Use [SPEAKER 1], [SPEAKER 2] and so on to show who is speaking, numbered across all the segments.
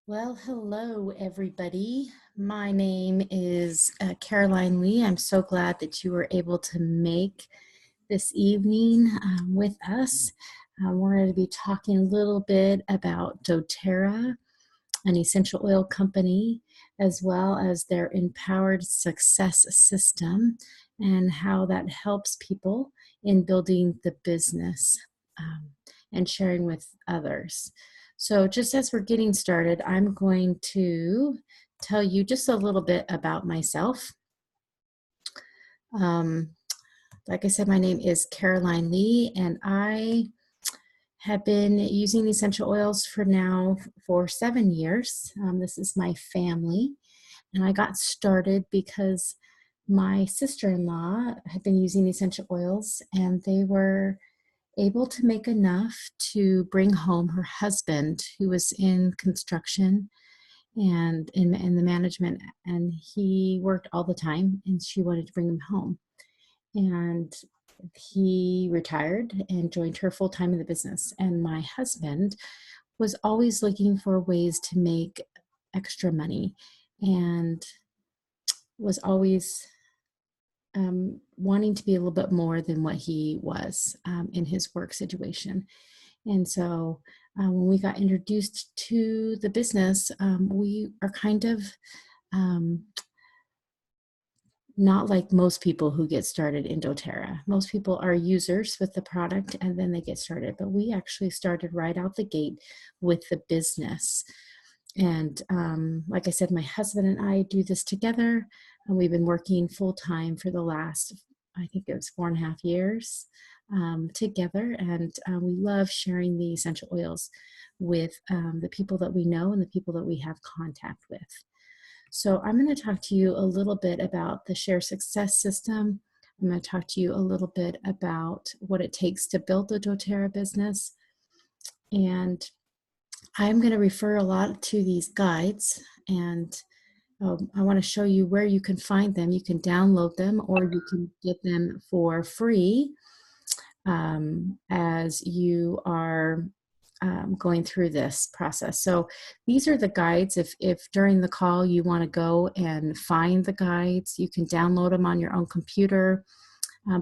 [SPEAKER 1] Well, hello, everybody. My name is Caroline Lee. I'm so glad that you were able to make this evening with us. We're going to be talking a little bit about doTERRA, an essential oil company, as well as their empowered success system and how that helps people in building the business um, and sharing with others. So, just as we're getting started, I'm going to tell you just a little bit about myself. Um, like I said, my name is Caroline Lee, and I have been using essential oils for 7 years. This is my family, and I got started because my sister-in-law had been using essential oils, and they were able to make enough to bring home her husband, who was in construction and in the management, and he worked all the time, and she wanted to bring him home. And he retired and joined her full time in the business. And my husband was always looking for ways to make extra money and was always wanting to be a little bit more than what he was in his work situation. And so when we got introduced to the business, we are kind of um, not like most people who get started in doTERRA. Most people are users with the product and then they get started, but we actually started right out the gate with the business. And like I said, my husband and I do this together, and we've been working full time for the last, I think it was 4.5 years together. And we love sharing the essential oils with the people that we know and the people that we have contact with. So I'm going to talk to you a little bit about the Share Success System. I'm going to talk to you a little bit about what it takes to build a doTERRA business. And I'm going to refer a lot to these guides, and I want to show you where you can find them. You can download them or you can get them for free as you are going through this process. So these are the guides. If during the call you want to go and find the guides, you can download them on your own computer.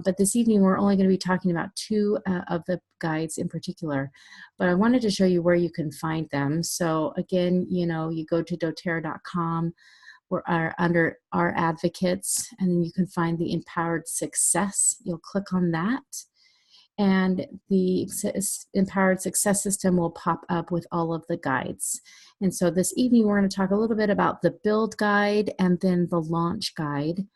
[SPEAKER 1] But this evening, we're only going to be talking about two of the guides in particular. But I wanted to show you where you can find them. So again, you go to doTERRA.com or under our advocates, and then you can find the Empowered Success. You'll click on that, and the Empowered Success System will pop up with all of the guides. And so this evening, we're going to talk a little bit about the Build Guide and then the Launch Guide.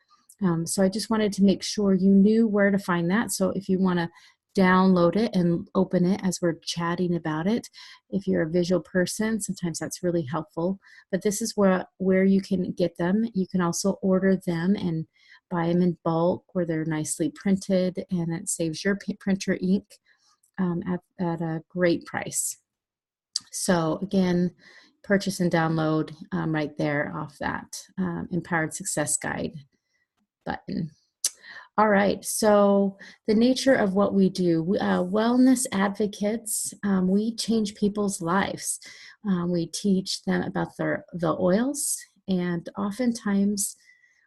[SPEAKER 1] So I just wanted to make sure you knew where to find that. So if you want to download it and open it as we're chatting about it, if you're a visual person, sometimes that's really helpful. But this is where you can get them. You can also order them and buy them in bulk where they're nicely printed, and it saves your printer ink at a great price. So again, purchase and download right there off that Empowered Success Guide button. All right, so the nature of what we do, wellness advocates, we change people's lives. We teach them about the oils, and oftentimes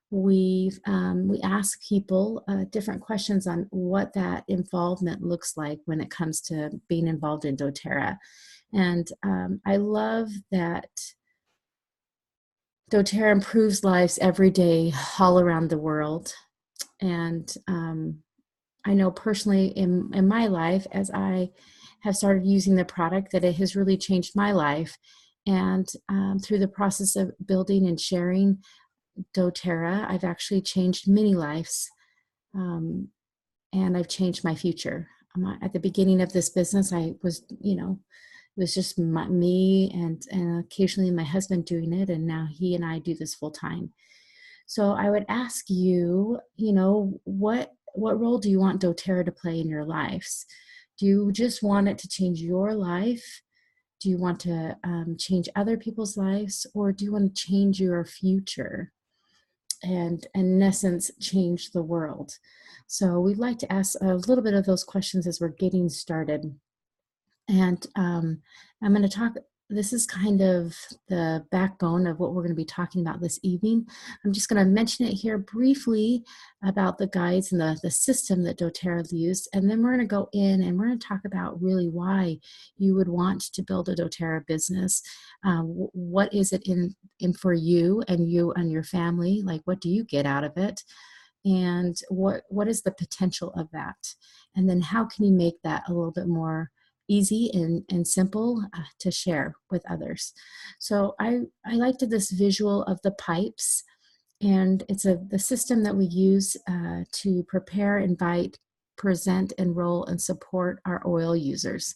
[SPEAKER 1] we ask people different questions on what that involvement looks like when it comes to being involved in doTERRA. And I love that doTERRA improves lives every day all around the world. And I know personally in my life, as I have started using the product, that it has really changed my life. And through the process of building and sharing doTERRA, I've actually changed many lives, and I've changed my future. At the beginning of this business, I was, it was just me and occasionally my husband doing it, and now he and I do this full time. So I would ask you, what role do you want doTERRA to play in your lives? Do you just want it to change your life? Do you want to change other people's lives, or do you want to change your future and, in essence, change the world? So we'd like to ask a little bit of those questions as we're getting started. And I'm going to talk this is kind of the backbone of what we're going to be talking about this evening. I'm just going to mention it here briefly about the guides and the system that doTERRA used, and then we're going to go in and we're going to talk about really why you would want to build a doTERRA business. What is it in for you and your family? Like, what do you get out of it? And what is the potential of that? And then how can you make that a little bit more easy and simple to share with others? So I liked this visual of the pipes, and it's the system that we use to prepare, invite, present, enroll, and support our oil users.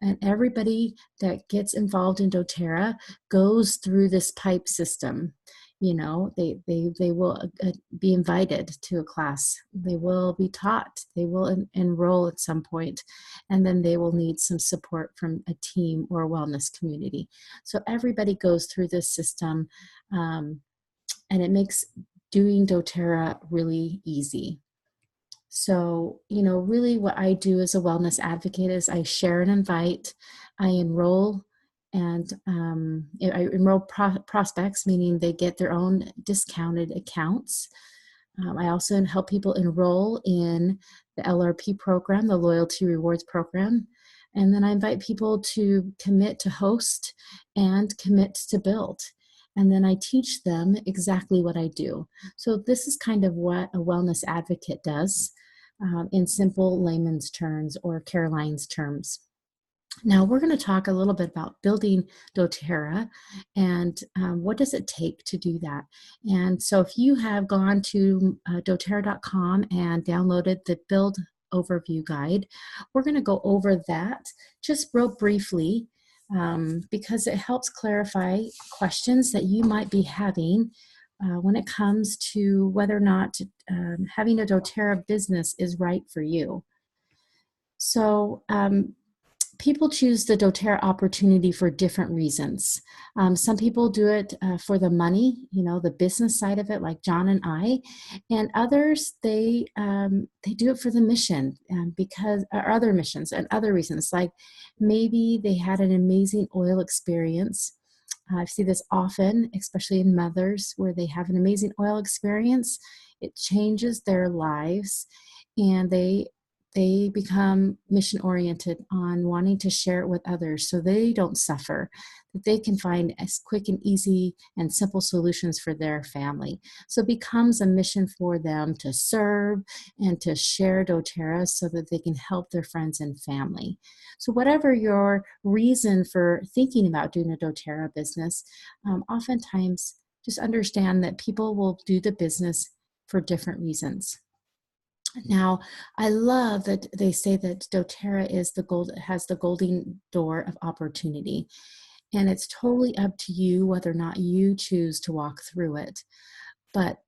[SPEAKER 1] And everybody that gets involved in doTERRA goes through this pipe system. You know, they will be invited to a class. They will be taught. They will enroll at some point, and then they will need some support from a team or a wellness community. So everybody goes through this system, and it makes doing doTERRA really easy. So, you know, really what I do as a wellness advocate is I share and invite, I enroll, and I enroll prospects, meaning they get their own discounted accounts. I also help people enroll in the LRP program, the Loyalty Rewards Program. And then I invite people to commit to host and commit to build. And then I teach them exactly what I do. So this is kind of what a wellness advocate does in simple layman's terms or Caroline's terms. Now we're going to talk a little bit about building doTERRA and what does it take to do that. And so if you have gone to doTERRA.com and downloaded the build overview guide, we're going to go over that just real briefly because it helps clarify questions that you might be having when it comes to whether or not having a doTERRA business is right for you. So people choose the doTERRA opportunity for different reasons. Some people do it for the money, you know, the business side of it, like John and I, and others they do it for the mission because or other missions and other reasons, like maybe they had an amazing oil experience. I see this often, especially in mothers, where they have an amazing oil experience. It changes their lives, and they become mission oriented on wanting to share it with others so they don't suffer, that they can find as quick and easy and simple solutions for their family. So it becomes a mission for them to serve and to share doTERRA so that they can help their friends and family. So whatever your reason for thinking about doing a doTERRA business, oftentimes just understand that people will do the business for different reasons. Now, I love that they say that doTERRA is has the golden door of opportunity. And it's totally up to you whether or not you choose to walk through it. But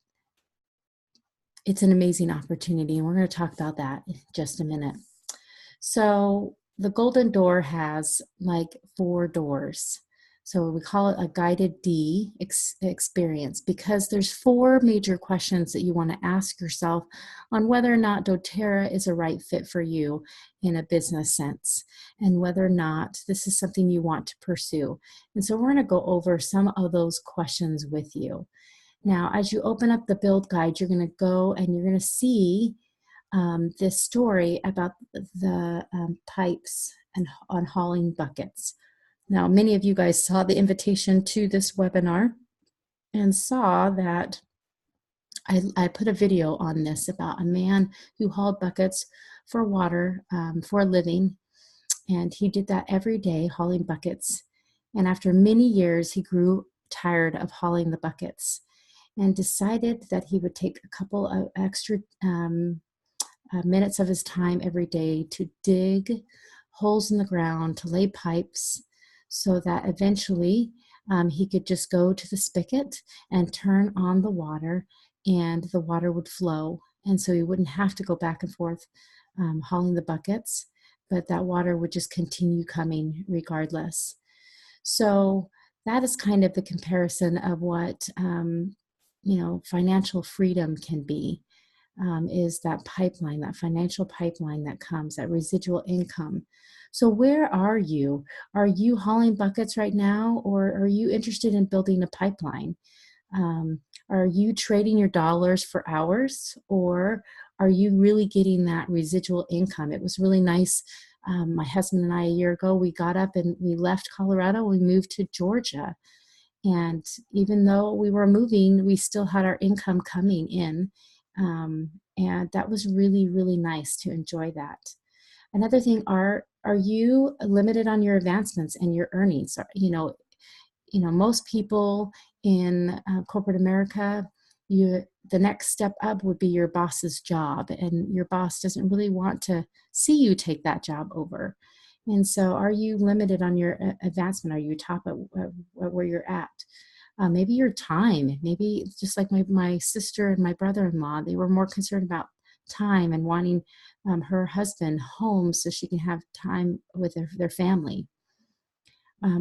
[SPEAKER 1] it's an amazing opportunity, and we're going to talk about that in just a minute. So the golden door has like 4 doors. So we call it a guided D experience because there's 4 major questions that you want to ask yourself on whether or not doTERRA is a right fit for you in a business sense and whether or not this is something you want to pursue. And so we're going to go over some of those questions with you. Now, as you open up the build guide, you're going to go and you're going to see this story about the pipes and on hauling buckets. Now, many of you guys saw the invitation to this webinar and saw that I put a video on this about a man who hauled buckets for water for a living, and he did that every day, hauling buckets. And after many years, he grew tired of hauling the buckets and decided that he would take a couple of extra minutes of his time every day to dig holes in the ground, to lay pipes, so that eventually he could just go to the spigot and turn on the water and the water would flow. And so he wouldn't have to go back and forth hauling the buckets, but that water would just continue coming regardless. So that is kind of the comparison of what, financial freedom can be. is that pipeline, that financial pipeline that comes, that residual income. So where are you? Are you hauling buckets right now, or are you interested in building a pipeline? Um, are you trading your dollars for hours, or are you really getting that residual income? It was really nice. My husband and I, a year ago, we got up and we left Colorado. We moved to Georgia. And even though we were moving, we still had our income coming in. And that was really, really nice to enjoy that. Another thing, are you limited on your advancements and your earnings? Most people in corporate America, the next step up would be your boss's job, and your boss doesn't really want to see you take that job over. And so, are you limited on your advancement? Are you top at where you're at? Maybe your time, maybe just like my sister and my brother-in-law, they were more concerned about time and wanting her husband home so she can have time with their family.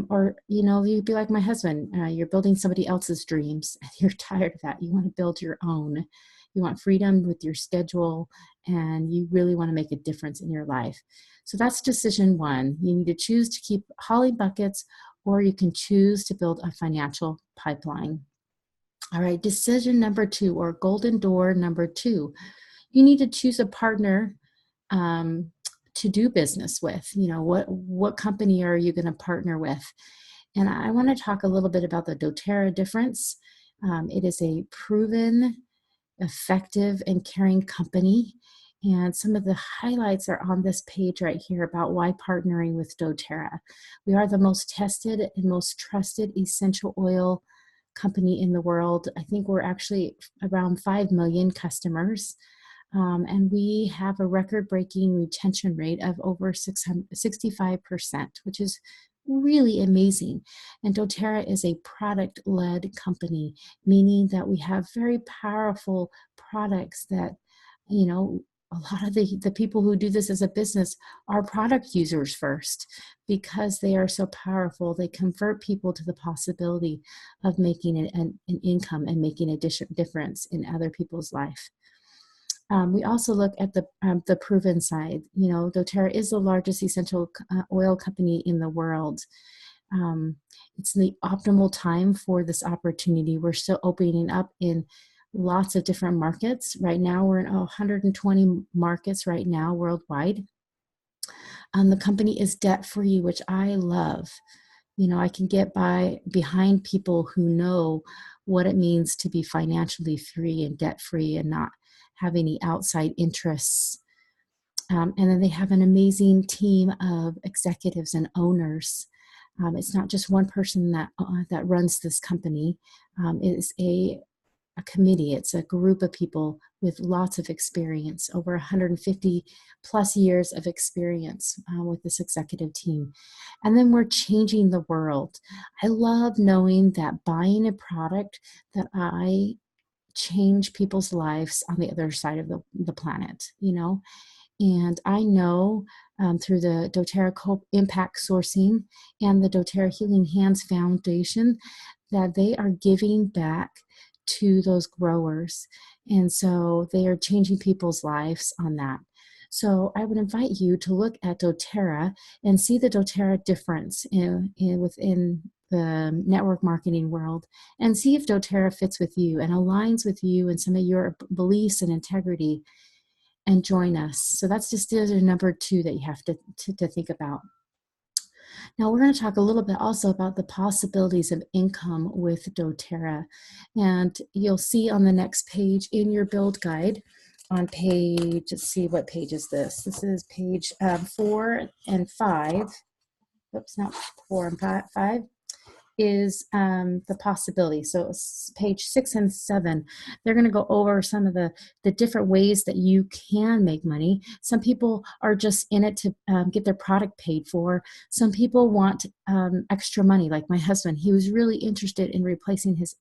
[SPEAKER 1] Or, you'd be like my husband, you're building somebody else's dreams and you're tired of that. You want to build your own. You want freedom with your schedule, and you really want to make a difference in your life. So that's decision one. You need to choose to keep hauling buckets, or you can choose to build a financial pipeline. All right, decision number two, or golden door number two. You need to choose a partner to do business with. What company are you going to partner with? And I want to talk a little bit about the doTERRA difference. It is a proven, effective, and caring company. And some of the highlights are on this page right here about why partnering with doTERRA. We are the most tested and most trusted essential oil company in the world. I think we're actually around 5 million customers. And we have a record-breaking retention rate of over 65%, which is really amazing. And doTERRA is a product-led company, meaning that we have very powerful products that, a lot of the people who do this as a business are product users first, because they are so powerful. They convert people to the possibility of making an income and making a difference in other people's life. We also look at the proven side. doTERRA is the largest essential oil company in the world. It's the optimal time for this opportunity. We're still opening up in lots of different markets. Right now, we're in 120 markets right now worldwide. The company is debt-free, which I love. I can get behind people who know what it means to be financially free and debt-free and not have any outside interests. And then they have an amazing team of executives and owners. It's not just one person that runs this company. It is a committee. It's a group of people with lots of experience, over 150 plus years of experience with this executive team. And then we're changing the world. I love knowing that buying a product that I change people's lives on the other side of the planet, And I know through the doTERRA Impact Sourcing and the doTERRA Healing Hands Foundation that they are giving back to those growers. And so they are changing people's lives on that. So I would invite you to look at doTERRA and see the doTERRA difference within the network marketing world, and see if doTERRA fits with you and aligns with you and some of your beliefs and integrity, and join us. So that's decision number two that you have to think about. Now we're going to talk a little bit also about the possibilities of income with doTERRA. And you'll see on the next page in your build guide on page, let's see, what page is this? This is page 4 and 5. Oops, not 4 and 5. Is the possibility. So page 6 and 7, they're going to go over some of the different ways that you can make money. Some people are just in it to get their product paid for. Some people want extra money, like my husband. He was really interested in replacing his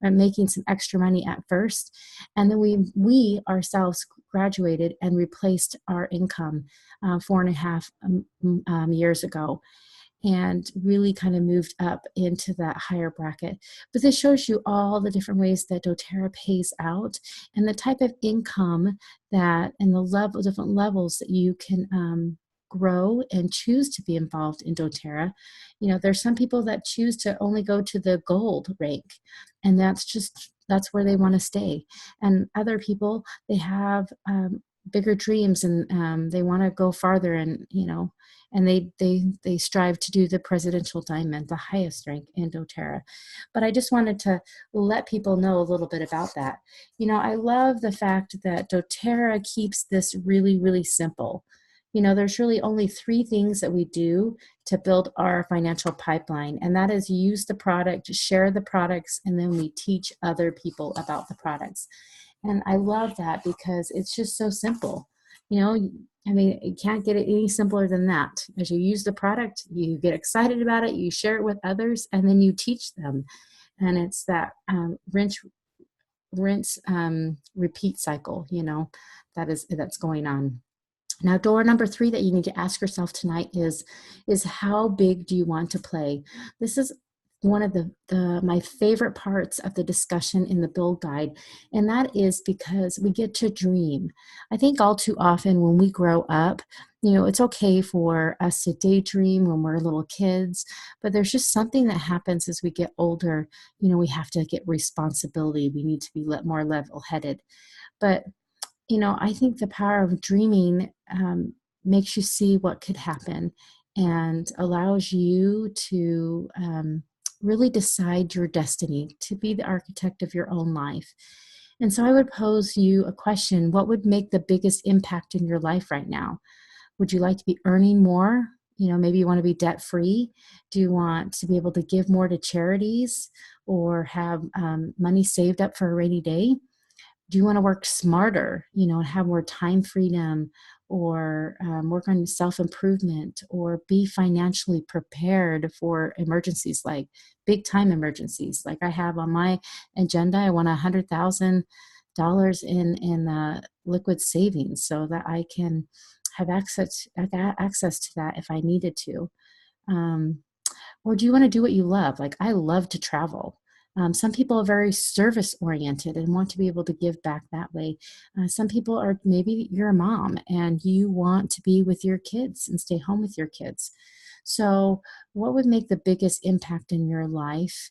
[SPEAKER 1] making some extra money at first, and then we ourselves graduated and replaced our income 4.5 years ago. and really kind of moved up into that higher bracket. But this shows you all the different ways that doTERRA pays out and the type of income that and the level, different levels that you can grow and choose to be involved in doTERRA. You know, there's some people that choose to only go to the gold rank, and that's where they want to stay. And other people, they have bigger dreams, and they want to go farther, and and they strive to do the presidential diamond, the highest rank in doTERRA. But I just wanted to let people know a little bit about that. I love the fact that doTERRA keeps this really, really simple. There's really only three things that we do to build our financial pipeline, and that is use the product, share the products, and then we teach other people about the products. And I love that because it's just so simple. I mean, you can't get it any simpler than that. As you use the product, you get excited about it, you share it with others, and then you teach them. And it's that rinse, repeat cycle, that's going on. Now, door number 3 that you need to ask yourself tonight is how big do you want to play? This is one of my favorite parts of the discussion in the build guide, and that is because we get to dream. I think all too often when we grow up, it's okay for us to daydream when we're little kids, but there's just something that happens as we get older. We have to get responsibility. We need to be more level-headed. But I think the power of dreaming makes you see what could happen and allows you to really decide your destiny, to be the architect of your own life. And so I would pose you a question: what would make the biggest impact in your life right now? Would you like to be earning more? Maybe you want to be debt-free. Do you want to be able to give more to charities or have money saved up for a rainy day? Do you want to work smarter, and have more time freedom, or work on self-improvement, or be financially prepared for emergencies, like big time emergencies? Like I have on my agenda, I want $100,000 in liquid savings so that I can have access to that if I needed to. Or do you want to do what you love? Like I love to travel. Some people are very service oriented and want to be able to give back that way. Some people are, maybe you're a mom and you want to be with your kids and stay home with your kids. So what would make the biggest impact in your life?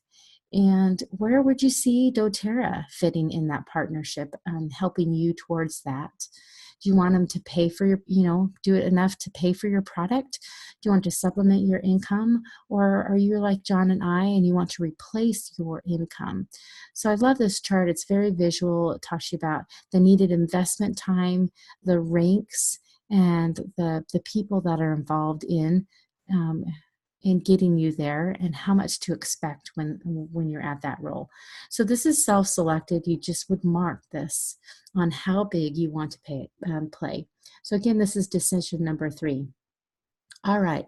[SPEAKER 1] And where would you see doTERRA fitting in that partnership, helping you towards that? Do you want them to pay for your, do it enough to pay for your product? Do you want to supplement your income? Or are you like John and I, and you want to replace your income? So I love this chart. It's very visual. It talks to you about the needed investment time, the ranks, and the people that are involved in getting you there, and how much to expect when you're at that role. So this is self-selected. You just would mark this on how big you want to play. So again, this is decision number 3. All right.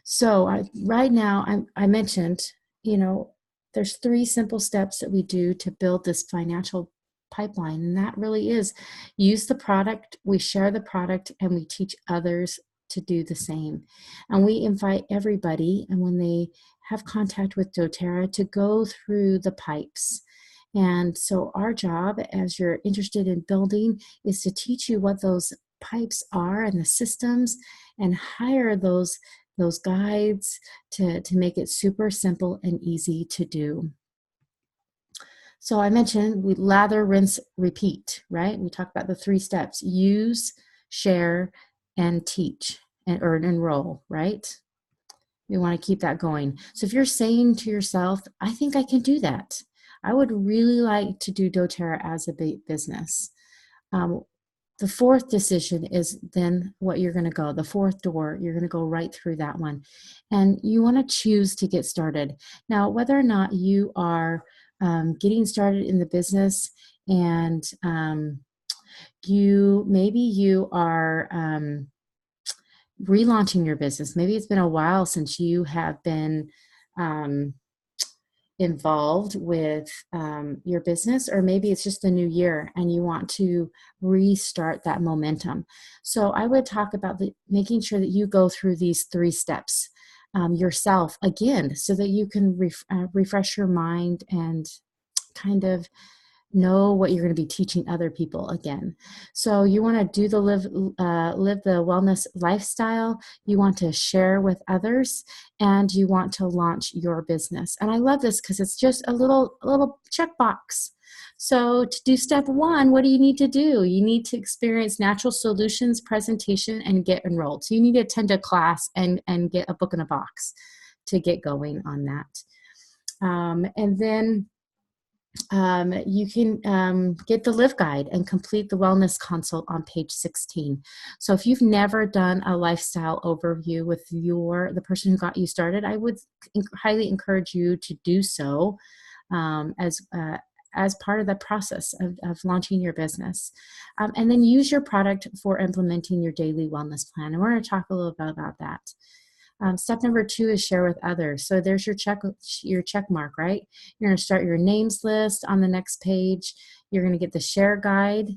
[SPEAKER 1] So right now, I mentioned, there's 3 simple steps that we do to build this financial pipeline. And that really is use the product, we share the product, and we teach others to do the same. And we invite everybody, and when they have contact with doTERRA, to go through the pipes. And so our job, as you're interested in building, is to teach you what those pipes are and the systems, and hire those guides to make it super simple and easy to do. So I mentioned we lather, rinse, repeat, right? We talked about the 3 steps: use, share, and teach, or enroll, right? We want to keep that going. So if you're saying to yourself, I think I can do that, I would really like to do doTERRA as a business. The 4th decision is then what you're going to go. The 4th door, you're going to go right through that one. And you want to choose to get started. Now, whether or not you are getting started in the business, and you are relaunching your business. Maybe it's been a while since you have been involved with your business, or maybe it's just the new year and you want to restart that momentum. So I would talk about making sure that you go through these 3 steps. yourself again, so that you can refresh your mind and kind of know what you're going to be teaching other people again. So you want to do the live the wellness lifestyle. You want to share with others, and you want to launch your business. And I love this because it's just a little checkbox. So to do step one, what do you need to do? You need to experience natural solutions presentation and get enrolled. So you need to attend a class and get a book in a box to get going on that. And then you can get the Live Guide and complete the Wellness Consult on page 16. So if you've never done a lifestyle overview with the person who got you started, I would highly encourage you to do so as part of the process of launching your business. And then use your product for implementing your daily wellness plan. And we're going to talk a little bit about that. Step number 2 is share with others. So there's your check mark, right? You're going to start your names list on the next page. You're going to get the share guide,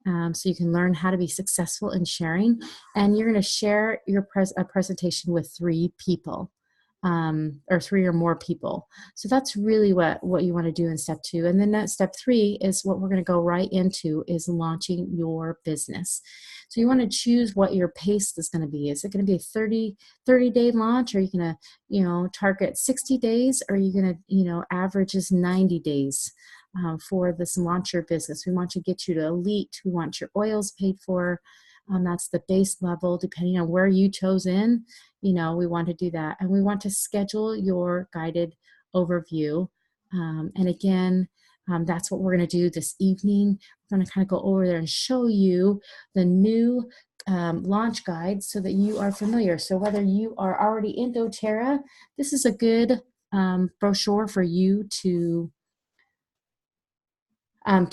[SPEAKER 1] so you can learn how to be successful in sharing. And you're going to share a presentation with 3 people, or 3 or more people. So that's really what you want to do in step 2. And then that step 3 is what we're going to go right into, is launching your business. So you want to choose what your pace is going to be. Is it going to be a 30-day launch? Or are you going to, target 60 days? Or are you going to, average is 90 days for this launch your business? We want to get you to elite. We want your oils paid for. That's the base level, depending on where you chose in. We want to do that. And we want to schedule your guided overview. And again, that's what we're going to do this evening. We're going to kind of go over there and show you the new launch guide so that you are familiar. So whether you are already in doTERRA, this is a good brochure for you to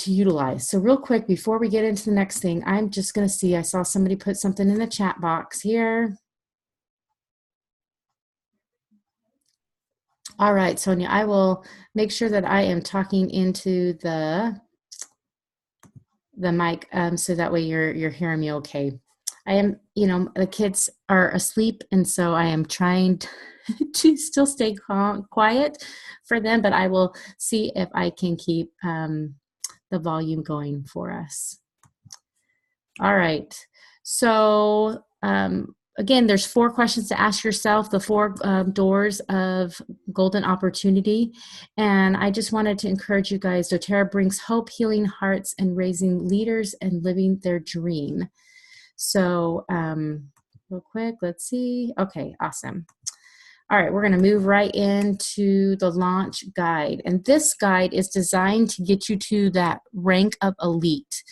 [SPEAKER 1] utilize. So real quick, before we get into the next thing, I'm just going to see, I saw somebody put something in the chat box here. All right, Sonia, I will make sure that I am talking into the mic, so that way you're hearing me okay. I am, the kids are asleep, and so I am trying to still stay quiet for them, but I will see if I can keep the volume going for us. All right. So again, there's 4 questions to ask yourself, the 4 doors of golden opportunity. And I just wanted to encourage you guys, doTERRA brings hope, healing hearts, and raising leaders and living their dream. So real quick, let's see. Okay, awesome. All right, we're going to move right into the launch guide. And this guide is designed to get you to that rank of elite.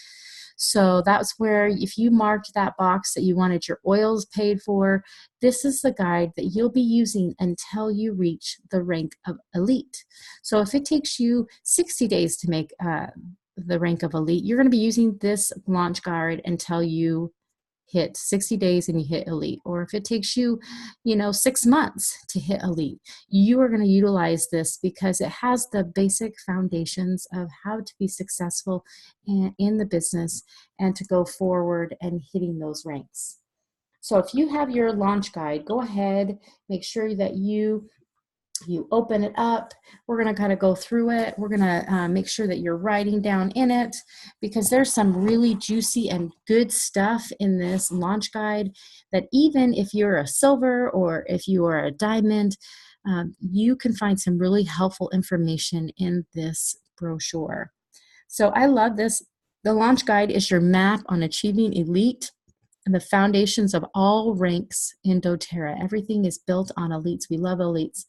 [SPEAKER 1] So that's where, if you marked that box that you wanted your oils paid for, this is the guide that you'll be using until you reach the rank of elite. So if it takes you 60 days to make the rank of elite, you're going to be using this launch guide until you hit 60 days and you hit elite. Or if it takes you, 6 months to hit elite, you are going to utilize this because it has the basic foundations of how to be successful in the business and to go forward and hitting those ranks. So if you have your launch guide, go ahead, make sure that you open it up. We're going to kind of go through it. We're going to make sure that you're writing down in it, because there's some really juicy and good stuff in this launch guide that even if you're a silver or if you are a diamond, you can find some really helpful information in this brochure. So I love this. The launch guide is your map on achieving elite and the foundations of all ranks in doTERRA. Everything is built on elites. We love elites.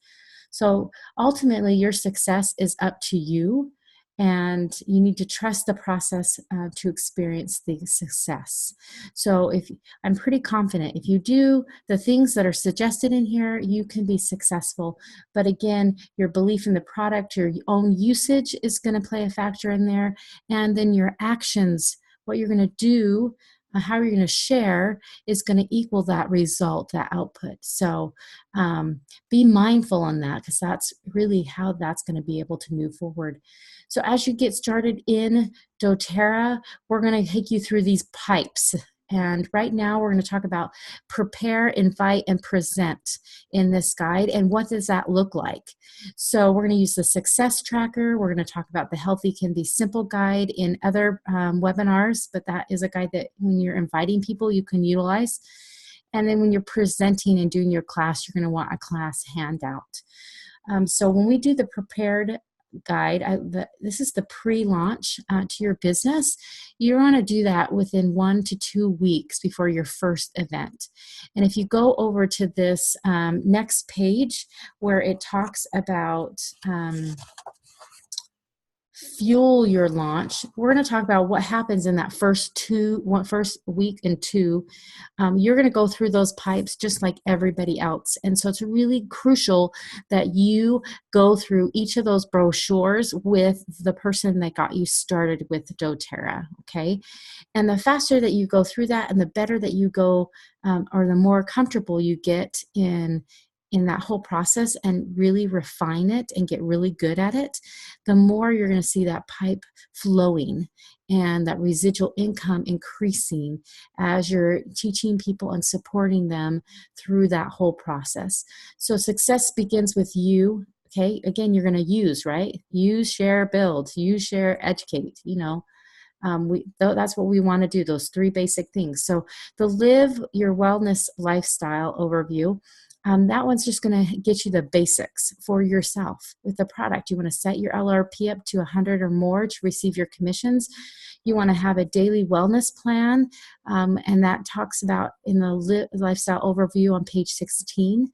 [SPEAKER 1] So ultimately, your success is up to you, and you need to trust the process to experience the success. So I'm pretty confident if you do the things that are suggested in here, you can be successful. But again, your belief in the product, your own usage is going to play a factor in there, and then your actions, what you're going to do, how you're going to share is going to equal that result, that output. So be mindful on that, because that's really how that's going to be able to move forward. So as you get started in doTERRA, we're going to take you through these pipes. And right now we're going to talk about prepare, invite, and present in this guide. And what does that look like? So we're going to use the success tracker. We're going to talk about the Healthy Can Be Simple guide in other webinars, but that is a guide that when you're inviting people, you can utilize. And then when you're presenting and doing your class, you're going to want a class handout. So when we do the prepared guide, this is the pre-launch to your business. You want to do that within 1 to 2 weeks before your first event. And if you go over to this next page where it talks about fuel your launch, we're going to talk about what happens in that first week and two. You're going to go through those pipes just like everybody else. And so it's really crucial that you go through each of those brochures with the person that got you started with doTERRA, okay? And the faster that you go through that and the better that you go, or the more comfortable you get in that whole process and really refine it and get really good at it, the more you're going to see that pipe flowing and that residual income increasing as you're teaching people and supporting them through that whole process. So success begins with you. Okay, again, you're going to use, right? Use, share, build. Use, share, educate. That's what we want to do, those 3 basic things. So the Live Your Wellness Lifestyle overview, that one's just going to get you the basics for yourself with the product. You want to set your LRP up to 100 or more to receive your commissions. You want to have a daily wellness plan, and that talks about in the lifestyle overview on page 16.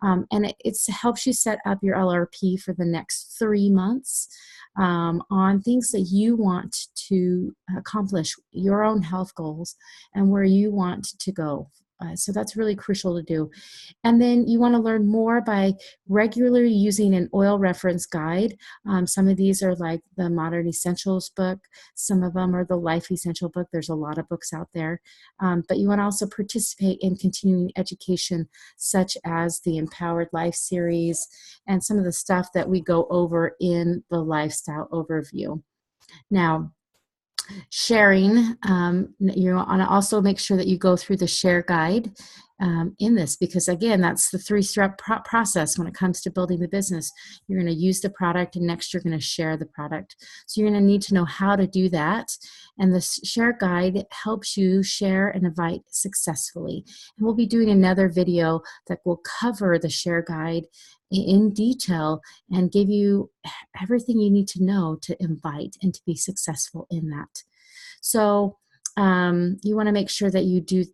[SPEAKER 1] And it helps you set up your LRP for the next 3 months on things that you want to accomplish, your own health goals, and where you want to go. So that's really crucial to do. And then you want to learn more by regularly using an oil reference guide. Some of these are like the Modern Essentials book. Some of them are the Life Essential book. There's a lot of books out there. But you want to also participate in continuing education, such as the Empowered Life series and some of the stuff that we go over in the lifestyle overview. Now, sharing, you want to also make sure that you go through the share guide in this, because again, that's the 3-step process when it comes to building the business. You're going to use the product, and next you're going to share the product. So you're going to need to know how to do that. And the share guide helps you share and invite successfully. And we'll be doing another video that will cover the share guide in detail and give you everything you need to know to invite and to be successful in that. So you want to make sure that you do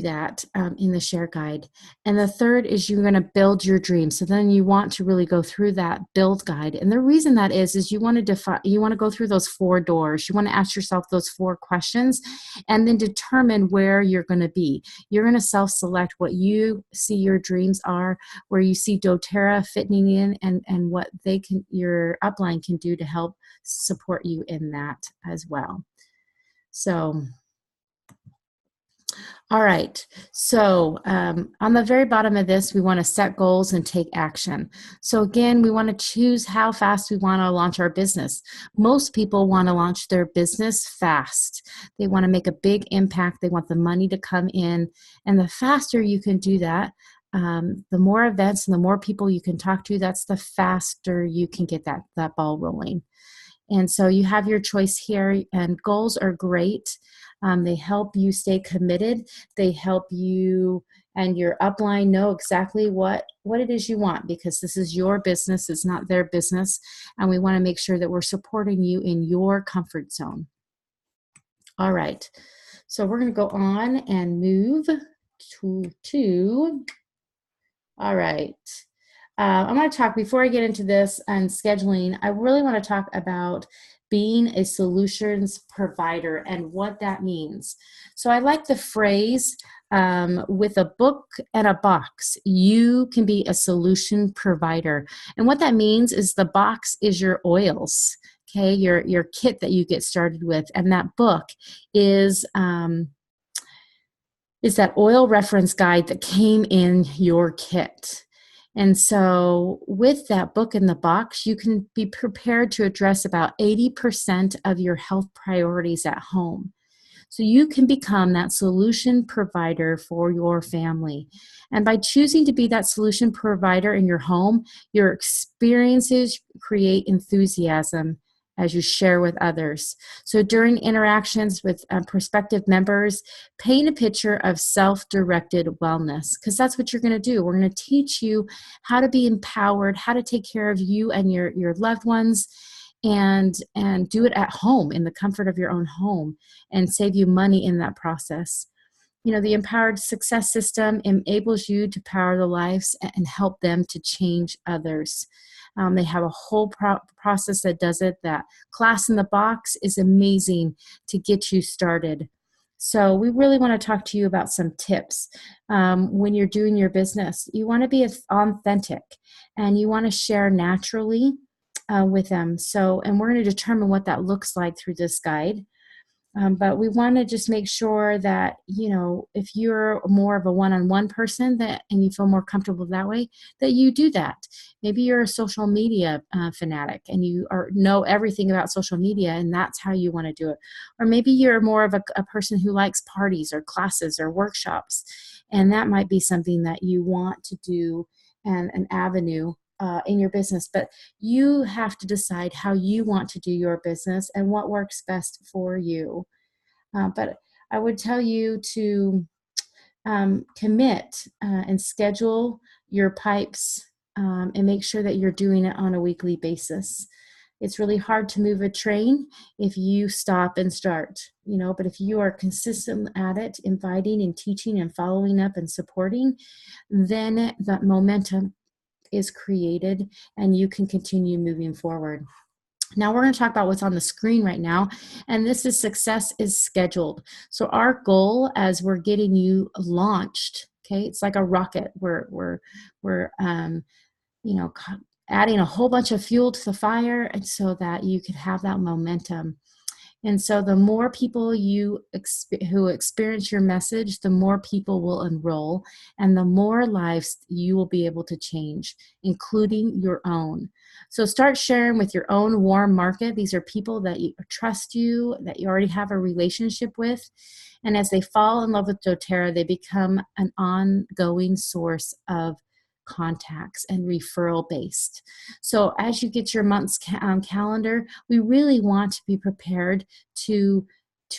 [SPEAKER 1] that in the share guide. And the third is you're going to build your dream. So then you want to really go through that build guide. And the reason that is you want to go through those 4 doors. You want to ask yourself those 4 questions and then determine where you're going to be. You're going to self-select what you see your dreams are, where you see doTERRA fitting in, and what your upline can do to help support you in that as well. So all right, so on the very bottom of this, we want to set goals and take action. So again, we want to choose how fast we want to launch our business. Most people want to launch their business fast. They want to make a big impact. They want the money to come in. And the faster you can do that, the more events and the more people you can talk to, that's the faster you can get that ball rolling. And so you have your choice here, and goals are great. They help you stay committed. They help you and your upline know exactly what it is you want, because this is your business. It's not their business. And we want to make sure that we're supporting you in your comfort zone. All right. So we're going to go on and move to all right. I'm going to talk, before I get into this and scheduling, I really want to talk about being a solutions provider and what that means. So I like the phrase, with a book and a box, you can be a solution provider. And what that means is the box is your oils, okay, your kit that you get started with. And that book is that oil reference guide that came in your kit. And so with that book in the box, you can be prepared to address about 80% of your health priorities at home. So you can become that solution provider for your family. And by choosing to be that solution provider in your home, your experiences create enthusiasm as you share with others. So during interactions with prospective members, paint a picture of self-directed wellness, because that's what you're going to do. We're going to teach you how to be empowered, how to take care of you and your loved ones, and do it at home in the comfort of your own home, and save you money in that process. You know, the empowered success system enables you to power the lives and help them to change others. They have a whole process that does it. That class in the box is amazing to get you started. So we really want to talk to you about some tips when you're doing your business. You want to be authentic, and you want to share naturally with them. So, and we're going to determine what that looks like through this guide. But we want to just make sure that, you know, if you're more of a one-on-one person and you feel more comfortable that way, that you do that. Maybe you're a social media fanatic and you know everything about social media, and that's how you want to do it. Or maybe you're more of a person who likes parties or classes or workshops, and that might be something that you want to do, and an avenue in your business. But you have to decide how you want to do your business and what works best for you. But I would tell you to commit and schedule your pipes, and make sure that you're doing it on a weekly basis. It's really hard to move a train if you stop and start, you know, but if you are consistent at it, inviting and teaching and following up and supporting, then that momentum is created and you can continue moving forward. Now we're going to talk about what's on the screen right now, and this is success is scheduled. So our goal as we're getting you launched, okay, it's like a rocket. We're you know, adding a whole bunch of fuel to the fire, and so that you could have that momentum. And so the more people who experience your message, the more people will enroll, and the more lives you will be able to change, including your own. So start sharing with your own warm market. These are people that trust you, that you already have a relationship with. And as they fall in love with doTERRA, they become an ongoing source of contacts and referral based. So as you get your month's calendar, we really want to be prepared to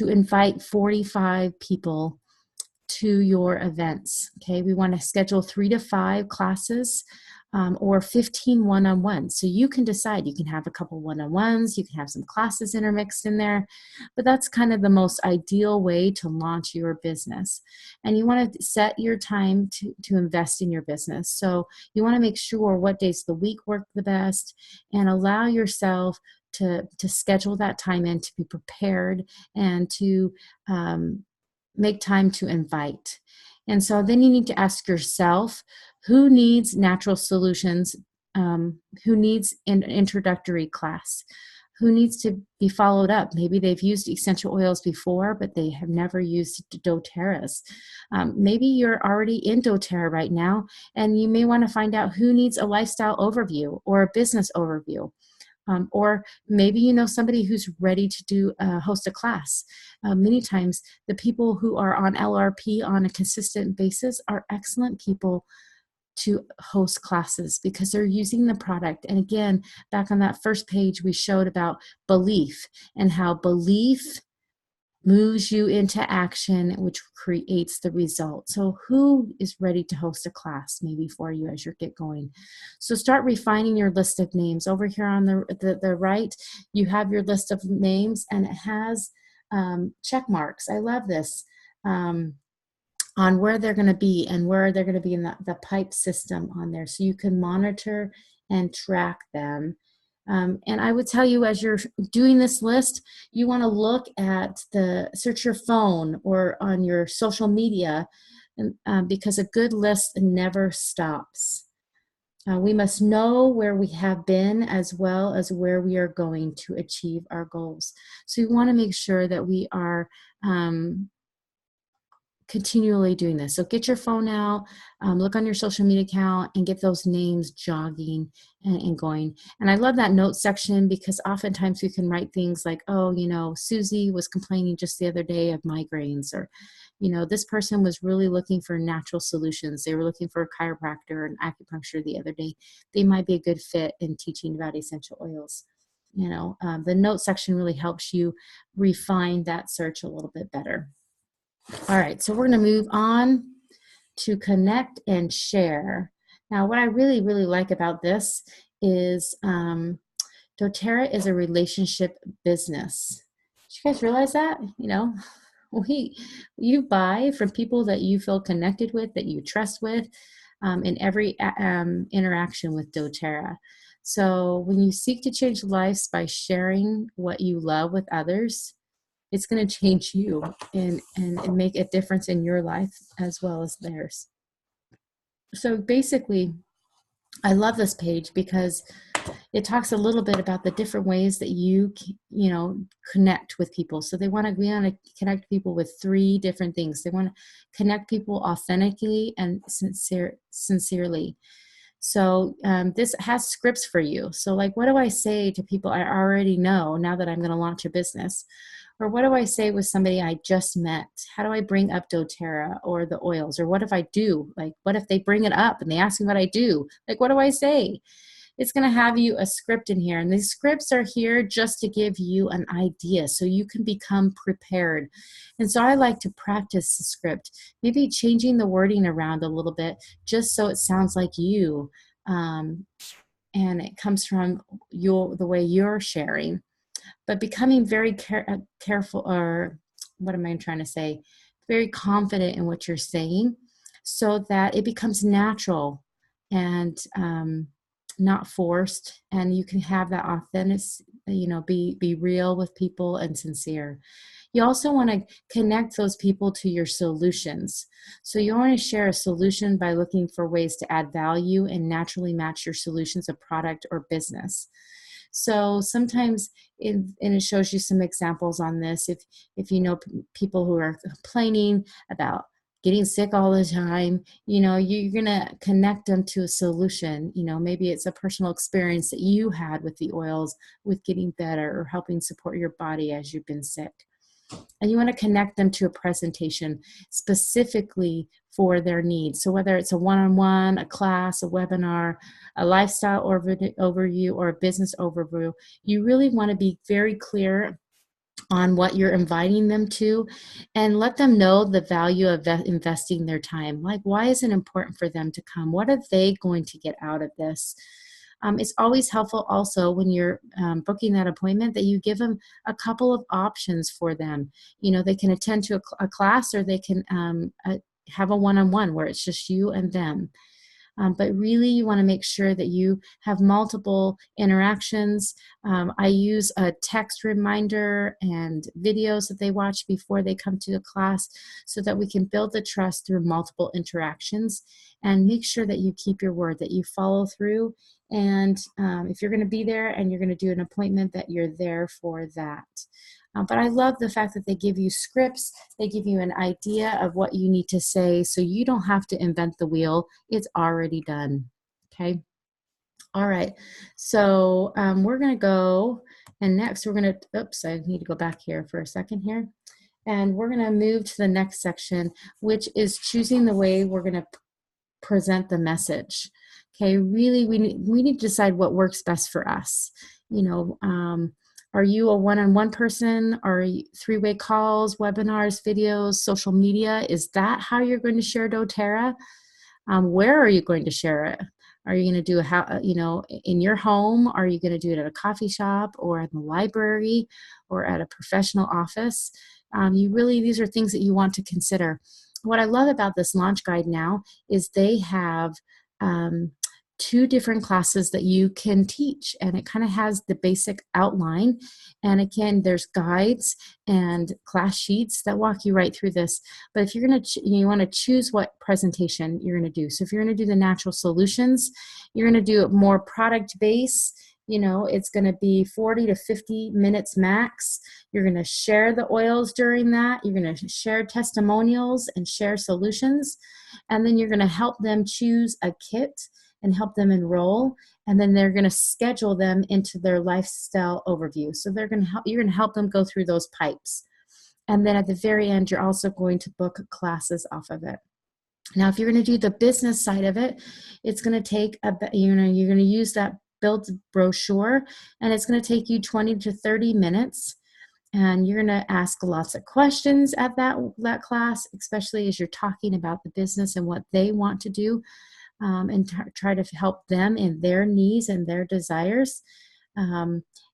[SPEAKER 1] invite 45 people to your events. Okay, we want to schedule 3 to 5 classes, or 15 one-on-ones. So you can decide. You can have a couple one-on-ones, you can have some classes intermixed in there, but that's kind of the most ideal way to launch your business. And you want to set your time to invest in your business. So you want to make sure what days of the week work the best, and allow yourself to schedule that time in, to be prepared, and to make time to invite. And so then you need to ask yourself, who needs natural solutions? Who needs an introductory class? Who needs to be followed up? Maybe they've used essential oils before, but they have never used doTERRAs. Maybe you're already in doTERRA right now, and you may want to find out who needs a lifestyle overview or a business overview. Or maybe you know somebody who's ready to host a class. Many times the people who are on LRP on a consistent basis are excellent people to host classes, because they're using the product. And again, back on that first page, we showed about belief, and how belief moves you into action, which creates the result. So who is ready to host a class maybe for you as you get going? So start refining your list of names. Over here on the right, you have your list of names, and it has check marks. I love this. On where they're going to be, and where they're going to be in the pipe system on there, so you can monitor and track them. And I would tell you, as you're doing this list, you want to look at search your phone or on your social media, because a good list never stops. We must know where we have been as well as where we are going to achieve our goals. So we want to make sure that we are continually doing this. So get your phone out, look on your social media account, and get those names jogging and going. And I love that note section, because oftentimes we can write things like, oh, Susie was complaining just the other day of migraines, or, this person was really looking for natural solutions. They were looking for a chiropractor and acupuncture the other day. They might be a good fit in teaching about essential oils. The note section really helps you refine that search a little bit better. All right, so we're going to move on to connect and share. Now, what I really, really like about this is doTERRA is a relationship business. Did you guys realize that? You buy from people that you feel connected with, that you trust with, in every interaction with doTERRA. So when you seek to change lives by sharing what you love with others, it's going to change you and make a difference in your life as well as theirs. So basically, I love this page because it talks a little bit about the different ways that you connect with people. So we want to connect people with 3 different things. They want to connect people authentically and sincerely. So this has scripts for you. So like, what do I say to people I already know now that I'm going to launch a business? Or what do I say with somebody I just met? How do I bring up doTERRA or the oils? Or what if I do? Like, what if they bring it up and they ask me what I do? Like, what do I say? It's going to have you a script in here. And these scripts are here just to give you an idea so you can become prepared. And so I like to practice the script, maybe changing the wording around a little bit just so it sounds like you. And it comes from the way you're sharing. But becoming very careful, or what am I trying to say? Very confident in what you're saying so that it becomes natural and not forced, and you can have that authentic, be real with people and sincere. You also want to connect those people to your solutions. So you want to share a solution by looking for ways to add value and naturally match your solutions of product or business. So sometimes, and it shows you some examples on this, if you know people who are complaining about getting sick all the time, you're going to connect them to a solution. Maybe it's a personal experience that you had with the oils, with getting better or helping support your body as you've been sick. And you want to connect them to a presentation specifically for their needs. So whether it's a one-on-one, a class, a webinar, a lifestyle overview, or a business overview, you really want to be very clear on what you're inviting them to, and let them know the value of investing their time. Like, why is it important for them to come? What are they going to get out of this? It's always helpful also when you're booking that appointment that you give them a couple of options for them. They can attend to a class, or they can have a one-on-one where it's just you and them. But really, you want to make sure that you have multiple interactions. I use a text reminder and videos that they watch before they come to the class so that we can build the trust through multiple interactions, and make sure that you keep your word, that you follow through. And if you're going to be there and you're going to do an appointment, that you're there for that. But I love the fact that they give you scripts. They give you an idea of what you need to say, so you don't have to invent the wheel. It's already done. Okay. All right. So we're going to go, and next we're going to, oops, I need to go back here for a second here. And we're going to move to the next section, which is choosing the way we're going to present the message. Okay. Really, we need to decide what works best for us. Are you a one-on-one person? Are you 3-way calls, webinars, videos, social media? Is that how you're going to share doTERRA? Where are you going to share it? Are you going to do in your home? Are you going to do it at a coffee shop, or at the library, or at a professional office? These are things that you want to consider. What I love about this launch guide now is they have 2 different classes that you can teach, and it kind of has the basic outline, and again, there's guides and class sheets that walk you right through this. But if you're going to, you want to choose what presentation you're going to do. So if you're going to do the natural solutions, you're going to do it more product based. You know, it's going to be 40 to 50 minutes max. You're going to share the oils during that. You're going to share testimonials and share solutions. And then you're going to help them choose a kit and help them enroll. And then they're going to schedule them into their lifestyle overview. So you're going to help them go through those pipes. And then at the very end, you're also going to book classes off of it. Now, if you're going to do the business side of it, it's going to take you're going to use that build brochure, and it's going to take you 20 to 30 minutes. And you're going to ask lots of questions at that class, especially as you're talking about the business and what they want to do, and try to help them in their needs and their desires.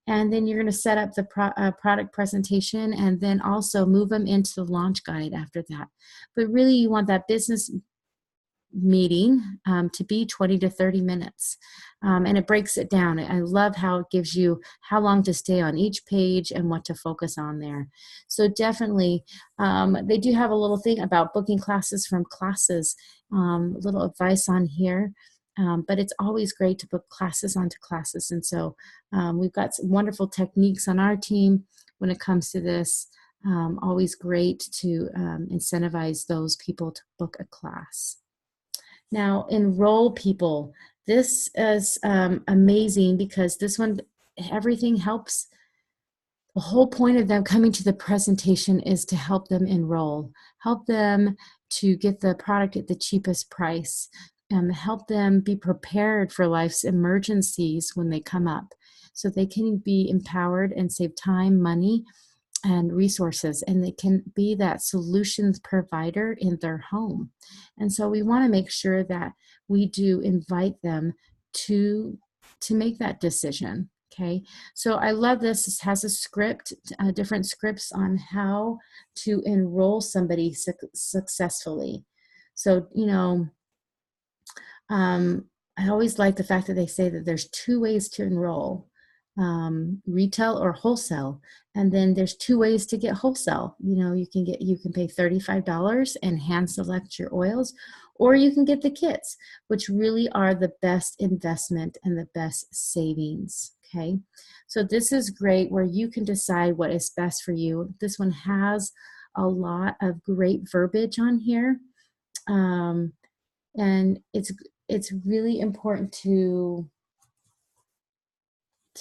[SPEAKER 1] And then you're going to set up the product presentation, and then also move them into the launch guide after that. But really, you want that business meeting to be 20 to 30 minutes. And it breaks it down. I love how it gives you how long to stay on each page and what to focus on there. So definitely, they do have a little thing about booking classes from classes, a little advice on here. But it's always great to book classes onto classes. And so we've got some wonderful techniques on our team when it comes to this. Always great to incentivize those people to book a class. Now, enroll people. This is amazing because this one, everything helps. The whole point of them coming to the presentation is to help them enroll, help them to get the product at the cheapest price, help them be prepared for life's emergencies when they come up, so they can be empowered and save time, money, and resources, and they can be that solutions provider in their home. And so we want to make sure that we do invite them to make that decision. Okay, so I love this. This has a script, different scripts on how to enroll somebody successfully. So, I always like the fact that they say that there's 2 ways to enroll, retail or wholesale. And then there's 2 ways to get wholesale. You can pay $35 and hand select your oils, or you can get the kits, which really are the best investment and the best savings. Okay, so this is great where you can decide what is best for you. This one has a lot of great verbiage on here, and it's really important to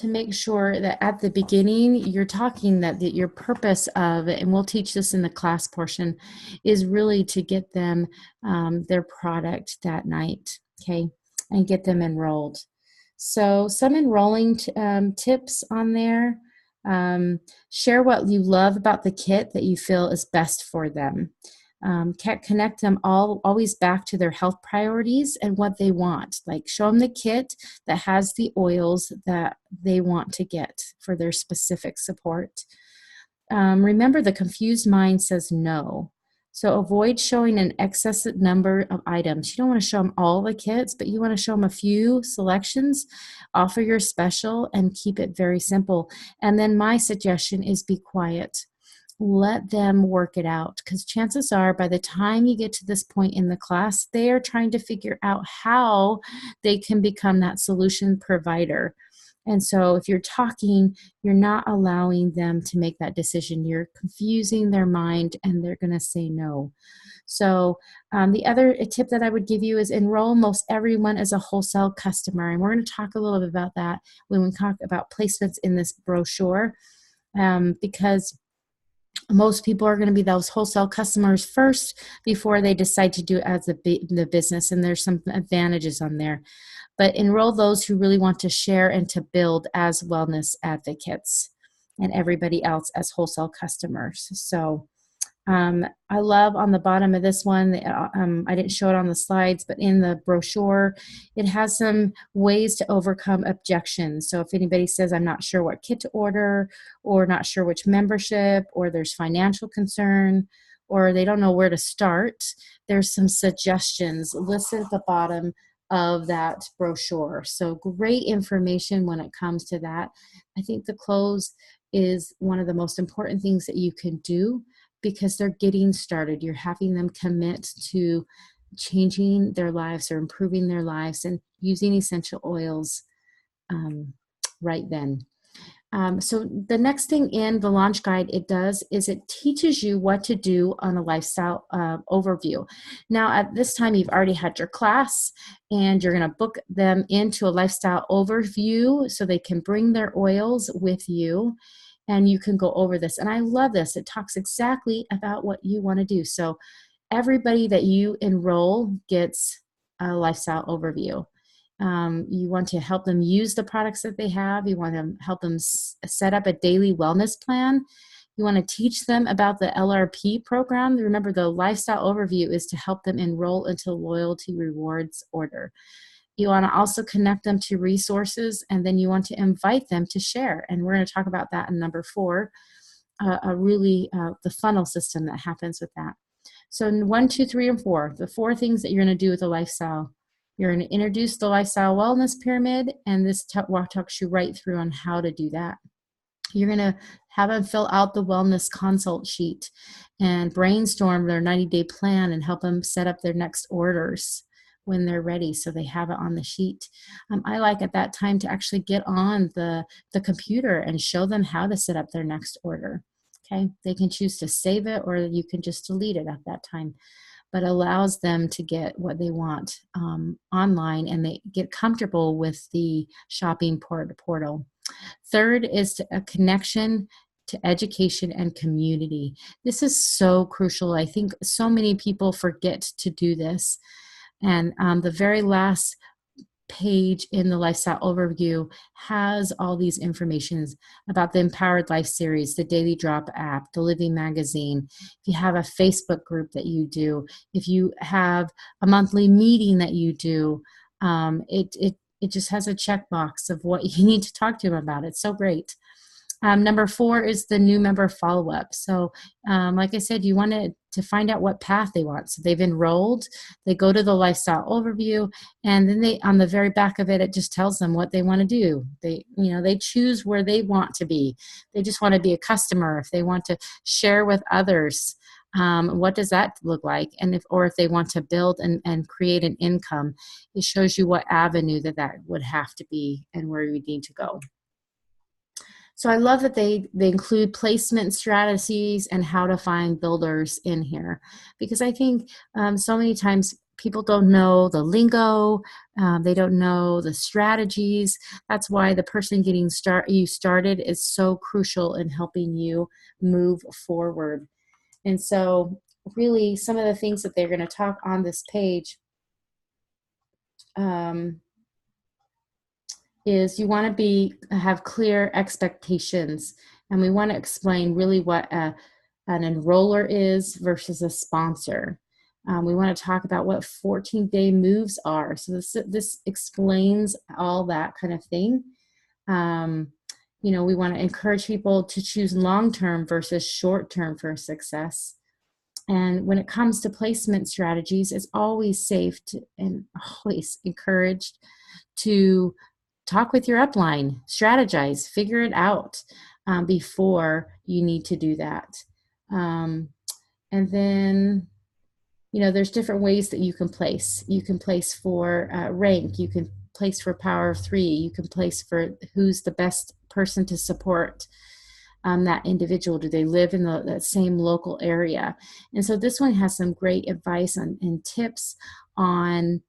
[SPEAKER 1] make sure that at the beginning you're talking that your purpose of it, and we'll teach this in the class portion, is really to get them their product that night, okay, and get them enrolled. So some enrolling tips on there. Share what you love about the kit that you feel is best for them. Connect them always back to their health priorities and what they want. Like, show them the kit that has the oils that they want to get for their specific support. Remember, the confused mind says no. So avoid showing an excessive number of items. You don't want to show them all the kits, but you want to show them a few selections, offer your special, and keep it very simple. And then my suggestion is be quiet. Let them work it out, because chances are by the time you get to this point in the class, they are trying to figure out how they can become that solution provider. And so if you're talking, you're not allowing them to make that decision. You're confusing their mind, and they're going to say no. So the other tip that I would give you is enroll most everyone as a wholesale customer. And we're going to talk a little bit about that when we talk about placements in this brochure, because most people are going to be those wholesale customers first before they decide to do it as the business. And there's some advantages on there. But enroll those who really want to share and to build as wellness advocates, and everybody else as wholesale customers. So I love on the bottom of this one, I didn't show it on the slides, but in the brochure, it has some ways to overcome objections. So if anybody says, I'm not sure what kit to order, or not sure which membership, or there's financial concern, or they don't know where to start, there's some suggestions listed at the bottom of that brochure. So great information when it comes to that. I think the close is one of the most important things that you can do, because they're getting started. You're having them commit to changing their lives or improving their lives and using essential oils right then. So the next thing in the launch guide it does is it teaches you what to do on a lifestyle overview. Now at this time you've already had your class and you're going to book them into a lifestyle overview so they can bring their oils with you and you can go over this. And I love this. It talks exactly about what you want to do. So everybody that you enroll gets a lifestyle overview. You want to help them use the products that they have. You want to help them set up a daily wellness plan. You want to teach them about the LRP program. Remember, the lifestyle overview is to help them enroll into loyalty rewards order. You want to also connect them to resources, and then you want to invite them to share. And we're going to talk about that in number 4, the funnel system that happens with that. So in 1, 2, 3, and 4, the 4 things that you're going to do with the lifestyle. You're going to introduce the lifestyle wellness pyramid, and this talks you right through on how to do that. You're going to have them fill out the wellness consult sheet and brainstorm their 90-day plan and help them set up their next orders when they're ready so they have it on the sheet. I like at that time to actually get on the computer and show them how to set up their next order. Okay, they can choose to save it or you can just delete it at that time, but allows them to get what they want online and they get comfortable with the shopping portal. Third is a connection to education and community. This is so crucial. I think so many people forget to do this. And the very last page in the lifestyle overview has all these informations about the Empowered Life series, the Daily Drop app, the Living magazine. If you have a Facebook group that you do, if you have a monthly meeting that you do, it just has a checkbox of what you need to talk to them about. It's so great. Number 4 is the new member follow-up. So like I said, you want to find out what path they want. So they've enrolled, they go to the lifestyle overview, and then on the very back of it, it just tells them what they want to do. They choose where they want to be. They just want to be a customer. If they want to share with others, what does that look like? And if they want to build and create an income, it shows you what avenue that would have to be and where you need to go. So I love that they include placement strategies and how to find builders in here, because I think so many times people don't know the lingo, they don't know the strategies. That's why the person getting you started is so crucial in helping you move forward. And so really some of the things that they're going to talk on this page is you want to have clear expectations, and we want to explain really what an enroller is versus a sponsor. We want to talk about what 14-day moves are. So this explains all that kind of thing. We want to encourage people to choose long-term versus short-term for success. And when it comes to placement strategies, it's always safe and always encouraged to talk with your upline, strategize, figure it out before you need to do that. And then, there's different ways that you can place. You can place for rank. You can place for power of 3. You can place for who's the best person to support that individual. Do they live in that same local area? And so this one has some great advice and tips on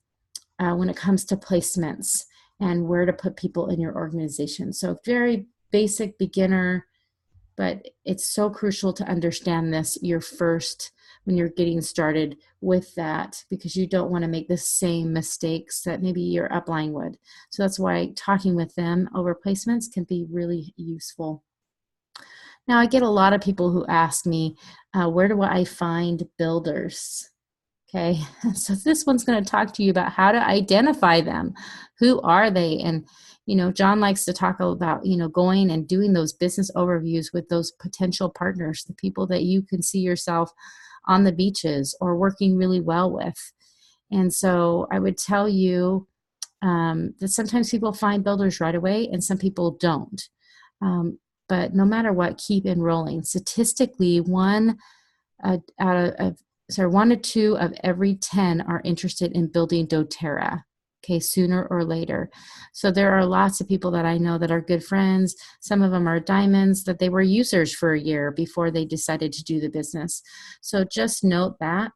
[SPEAKER 1] when it comes to placements and where to put people in your organization. So very basic beginner, but it's so crucial to understand this when you're getting started with that, because you don't want to make the same mistakes that maybe your upline would. So that's why talking with them over placements can be really useful. Now, I get a lot of people who ask me, where do I find builders? Okay, so this one's going to talk to you about how to identify them. Who are they? And, John likes to talk about, going and doing those business overviews with those potential partners, the people that you can see yourself on the beaches or working really well with. And so I would tell you that sometimes people find builders right away and some people don't. But no matter what, keep enrolling. Statistically, 1 to 2 of every 10 are interested in building doTERRA. okay, sooner or later. So there are lots of people that I know that are good friends. Some of them are diamonds that they were users for a year before they decided to do the business. So just note that.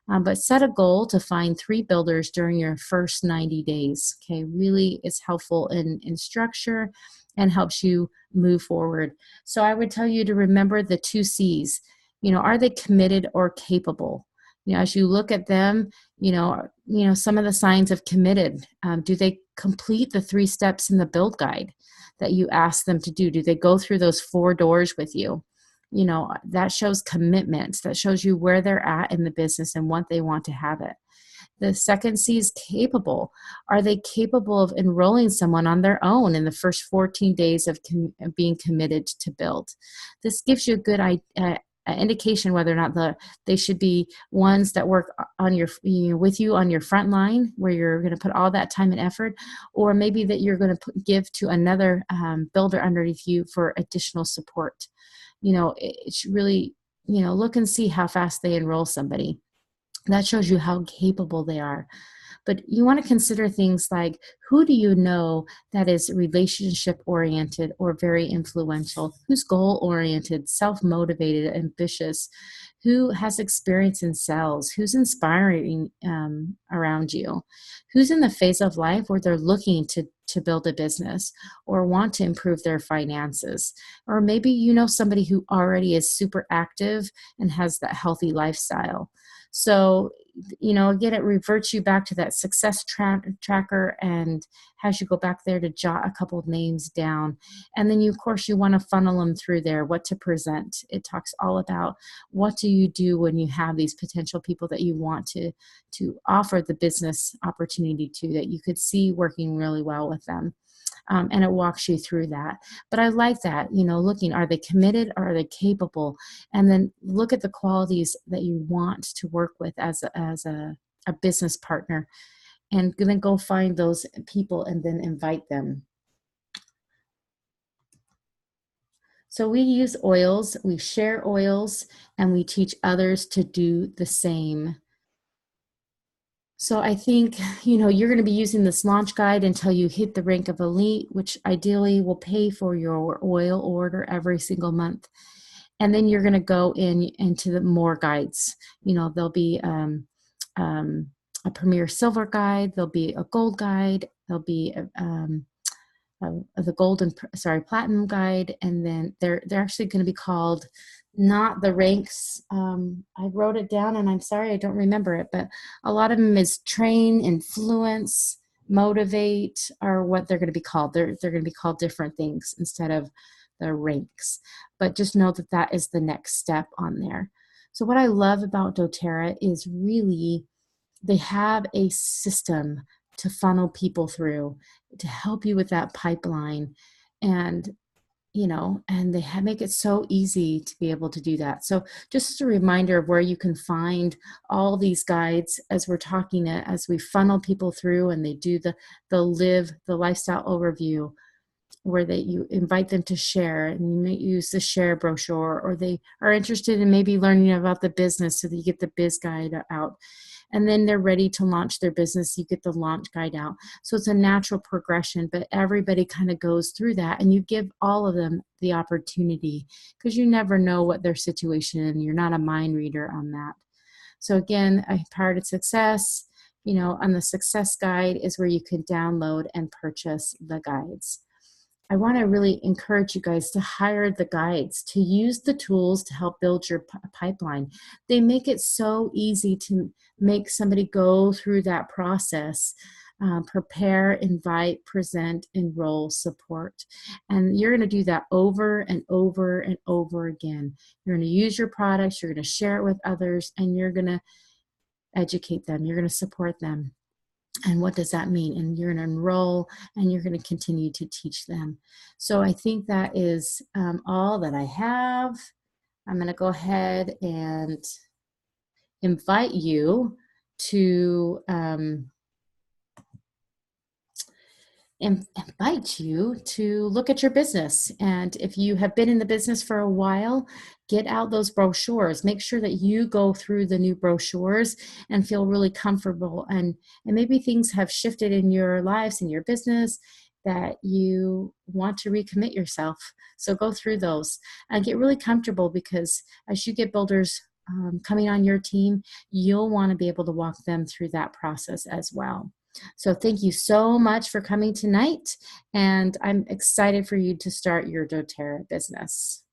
[SPEAKER 1] But set a goal to find 3 builders during your first 90 days. Okay, really it's helpful in structure and helps you move forward. So I would tell you to remember the 2 C's. Are they committed or capable? As you look at them, some of the signs of committed. Do they complete the 3 steps in the build guide that you ask them to do? Do they go through those 4 doors with you? That shows commitment. That shows you where they're at in the business and what they want to have it. The second C is capable. Are they capable of enrolling someone on their own in the first 14 days of being committed to build? This gives you a good indication whether or not they should be ones that work on with you on your front line, where you're going to put all that time and effort, or maybe that you're going to give to another builder underneath you for additional support. It should really, look and see how fast they enroll somebody. That shows you how capable they are. But you want to consider things like, who do you know that is relationship oriented or very influential? Who's goal oriented, self-motivated, ambitious? Who has experience in sales? Who's inspiring around you? Who's in the phase of life where they're looking to build a business or want to improve their finances? Or maybe you know somebody who already is super active and has that healthy lifestyle. So, again, it reverts you back to that success tracker and has you go back there to jot a couple of names down. And then of course, you want to funnel them through there, what to present. It talks all about what do you do when you have these potential people that you want to offer the business opportunity to, that you could see working really well with them. And it walks you through that. But I like that, looking, are they committed or are they capable? And then look at the qualities that you want to work with as a business partner, and then go find those people and then invite them. So we use oils, we share oils, and we teach others to do the same. So I think, you're going to be using this launch guide until you hit the rank of elite, which ideally will pay for your oil order every single month. And then you're going to go into the more guides. There'll be a premier silver guide, there'll be a gold guide, there'll be the platinum guide, and then they're actually going to be called, not the ranks. I wrote it down and I'm sorry I don't remember it, but a lot of them is train, influence, motivate, are what they're going to be called. They're going to be called different things instead of the ranks, but just know that that is the next step on there. So what I love about doTERRA is really they have a system to funnel people through, to help you with that pipeline, and and they make it so easy to be able to do that. So just a reminder of where you can find all these guides as we're talking, as we funnel people through and they do the lifestyle overview, where you invite them to share, and you may use the share brochure, or they are interested in maybe learning about the business, so that you get the biz guide out. And then they're ready to launch their business, you get the launch guide out. So it's a natural progression, but everybody kind of goes through that, and you give all of them the opportunity, because you never know what their situation is, and you're not a mind reader on that. So again, Power to Success, on the success guide is where you can download and purchase the guides. I want to really encourage you guys to hire the guides, to use the tools to help build your pipeline. They make it so easy to make somebody go through that process, prepare, invite, present, enroll, support. And you're going to do that over and over and over again. You're going to use your products, you're going to share it with others, and you're going to educate them, you're going to support them. And what does that mean? And you're going to enroll, and you're going to continue to teach them. So I think that is all that I have. I'm going to go ahead and invite you to invite you to look at your business. And if you have been in the business for a while, get out those brochures. Make sure that you go through the new brochures and feel really comfortable. And maybe things have shifted in your lives, in your business, that you want to recommit yourself. So go through those and get really comfortable, because as you get builders coming on your team, you'll want to be able to walk them through that process as well. So thank you so much for coming tonight, and I'm excited for you to start your doTERRA business.